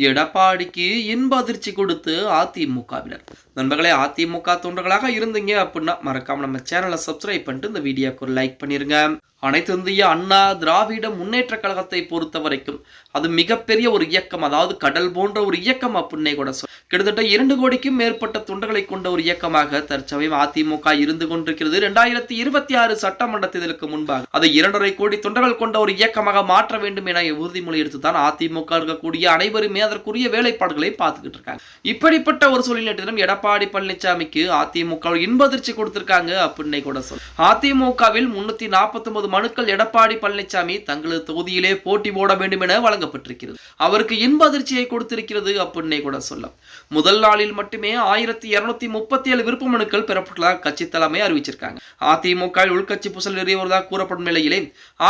எடப்பாடிக்கு இன்ப அதிர்ச்சி கொடுத்து அதிமுகவினர். நண்பர்களே, அதிமுக தொண்டர்களாக இருந்தீங்க அப்படின்னா மறக்காம நம்ம சேனலை சப்ஸ்கிரைப் பண்ணிட்டு இந்த வீடியோக்கு ஒரு லைக் பண்ணிருங்க. அனைத்து இந்திய அண்ணா திராவிட முன்னேற்ற கழகத்தை பொறுத்த வரைக்கும் அது மிகப்பெரிய ஒரு இயக்கம், அதாவது கடல் போன்ற ஒரு இயக்கம் அப்படின்னே கூட கிட்டத்தட்ட 2 கோடிக்கும் மேற்பட்ட தொண்டர்களை கொண்ட ஒரு இயக்கமாக தற்சமயம் அதிமுக இருந்து கொண்டிருக்கிறது. 2026 சட்டமன்ற தேர்தலுக்கு முன்பாக அதை 2.5 கோடி தொண்டர்கள் கொண்ட ஒரு இயக்கமாக மாற்ற வேண்டும் என உறுதிமொழி எடுத்துதான் அதிமுக இருக்கக்கூடிய அனைவருமே அதற்குரிய வேலைப்பாடுகளை பார்த்துக்கிட்டு இருக்காங்க. இப்படிப்பட்ட ஒரு சூழ்நிலை எடப்பாடி பழனிசாமிக்கு அதிமுக இன்பதிர்ச்சி கொடுத்திருக்காங்க அப்படின்னே கூட அதிமுகவில் 349 மனுக்கள் எடப்பாடி பழனிசாமி தங்களது தொகுதியிலே போட்டி போட வேண்டும் என வழங்கப்பட்டிருக்கிறது. அவருக்கு இன்ப அதிர்ச்சியை கொடுத்திருக்கிறது அப்படின்னே கூட சொல்லலாம். முதல் நாளில் மட்டுமே 1237 விருப்ப மனுக்கள் பெறப்பட்டுள்ளதாக கட்சி தலைமை அறிவிச்சிருக்காங்க. அதிமுக உள்கட்சி பூசல் நிறைவேறுவதாக கூறப்படும் நிலையிலே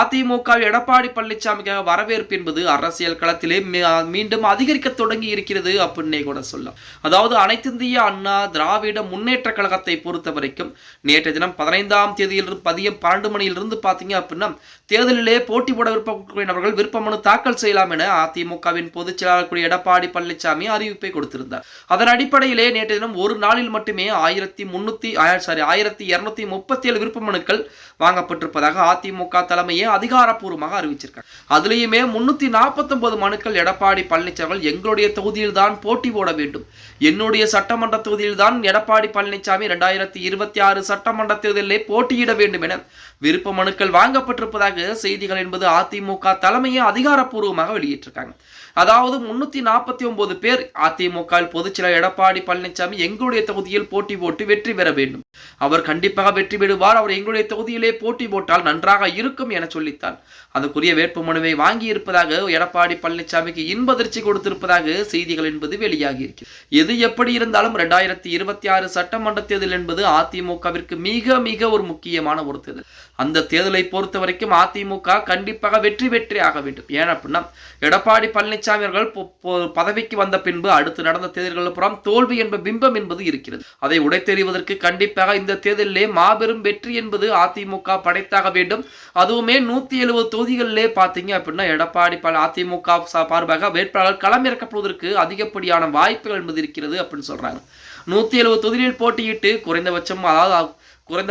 அதிமுக எடப்பாடி பழனிசாமிக்காக வரவேற்பு என்பது அரசியல் களத்திலே மீண்டும் அதிகரிக்க தொடங்கி இருக்கிறது அப்படின்னே கூட சொல்லலாம். அதாவது அனைத்து இந்திய அண்ணா திராவிட முன்னேற்ற கழகத்தை பொறுத்த வரைக்கும் நேற்றைய தினம் 15ஆம் தேதியிலிருந்து மதியம் 12 மணியிலிருந்து பார்த்தீங்க அப்படின்னா தேர்தலிலே போட்டி போட விருப்பக்கூடிய விருப்ப மனு தாக்கல் செய்யலாம் என அதிமுகவின் பொதுச் செயலாளர் எடப்பாடி பழனிசாமி அறிவிப்பை கொடுத்திருந்தார். அதன் அடிப்படையிலே நேற்று தினம் ஒரு நாளில் மட்டுமே 1237 விருப்ப மனுக்கள் வாங்கப்பட்டிருப்பதாக அதிமுக தலைமையே அதிகாரப்பூர்வமாக அறிவிச்சிருக்காங்க. அதுலேயுமே 349 மனுக்கள் எடப்பாடி பழனிசாமி எங்களுடைய தொகுதியில் தான் போட்டி போட வேண்டும், என்னுடைய சட்டமன்ற தொகுதியில் தான் எடப்பாடி பழனிசாமி 2026 சட்டமன்ற தேர்தலிலே போட்டியிட வேண்டும் என விருப்ப மனுக்கள் வாங்கப்பட்டிருப்பதாக செய்திகள் என்பது அதிமுக தலைமையை அதிகாரப்பூர்வமாக வெளியிட்டிருக்காங்க. அதாவது 349 பேர் அதிமுக பொதுச் செயலாளர் எடப்பாடி பழனிசாமி எங்களுடைய தொகுதியில் போட்டி போட்டு வெற்றி பெற வேண்டும், அவர் கண்டிப்பாக வெற்றி பெறுவார், அவர் எங்களுடைய தொகுதியிலே போட்டி போட்டால் நன்றாக இருக்கும் என சொல்லித்தான் அதுக்குரிய வேட்பு மனுவை வாங்கி இருப்பதாக எடப்பாடி பழனிசாமிக்கு இன்பதிர்ச்சி கொடுத்திருப்பதாக செய்திகள் என்பது வெளியாகி இருக்கிறது. எது எப்படி இருந்தாலும் 2026 சட்டமன்ற தேர்தல் என்பது அதிமுகவிற்கு மிக மிக ஒரு முக்கியமான ஒரு தேர்தல். அந்த தேர்தலை பொறுத்த வரைக்கும் அதிமுக கண்டிப்பாக வெற்றி ஆக வேண்டும். ஏன் அப்படின்னா எடப்பாடி பழனிசாமி அவர்கள் பதவிக்கு வந்த பின்பு அடுத்து நடந்த தேர்தல்கள் புறம் தோல்வி என்ப பிம்பம் என்பது இருக்கிறது. அதை உடைத்தெறிவதற்கு கண்டிப்பாக இந்த தேர்தலிலே மாபெரும் வெற்றி என்பது அதிமுக படைத்தாக வேண்டும். அதுவுமே 170 தொகுதிகளிலே பார்த்தீங்க அப்படின்னா எடப்பாடி அதிமுக சார்பாக வேட்பாளர் களமிறக்கப்படுவதற்கு அதிகப்படியான வாய்ப்புகள் என்பது இருக்கிறது அப்படின்னு சொல்றாங்க. 170 தொகுதிகளில் போட்டியிட்டு குறைந்தபட்சமாக ஒரு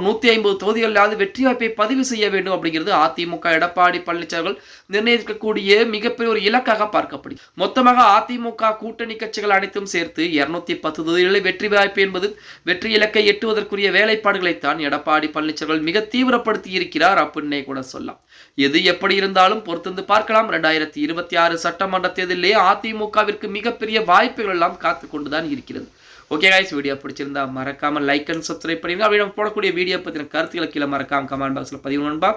150 தொகுதிகளிலாவது வெற்றி வாய்ப்பை பதிவு செய்ய வேண்டும் அப்படிங்கிறது அதிமுக எடப்பாடி பழனிசாமி நிர்ணயிக்கக்கூடிய மிகப்பெரிய ஒரு இலக்காக பார்க்கப்படும். மொத்தமாக அதிமுக கூட்டணி கட்சிகள் அனைத்தும் சேர்த்து 210 தொகுதிகளில் வெற்றி வாய்ப்பு என்பது வெற்றி இலக்கை எட்டுவதற்குரிய வேலைப்பாடுகளைத்தான் எடப்பாடி பழனிசாமி மிக தீவிரப்படுத்தி இருக்கிறார் அப்படின்னே கூட சொல்லலாம். எது எப்படி இருந்தாலும் பொறுத்திருந்து பார்க்கலாம். 2026 சட்டமன்ற தேர்தலிலே அதிமுகவிற்கு மிகப்பெரிய வாய்ப்புகள் எல்லாம் காத்து கொண்டுதான் இருக்கிறது. ஓகே गाइस, வீடியோ பிடிச்சிருந்தா மறக்காம லைக் அண்ட் சப்ஸ்கிரைப் பண்ணிருங்க. அப்படி நம்ம போடக்கூடிய வீடியோ பத்தின கருத்துக்களை கீழே மறக்காம கமெண்ட் பாக்ஸ்ல பதிவு பண்ணுங்க.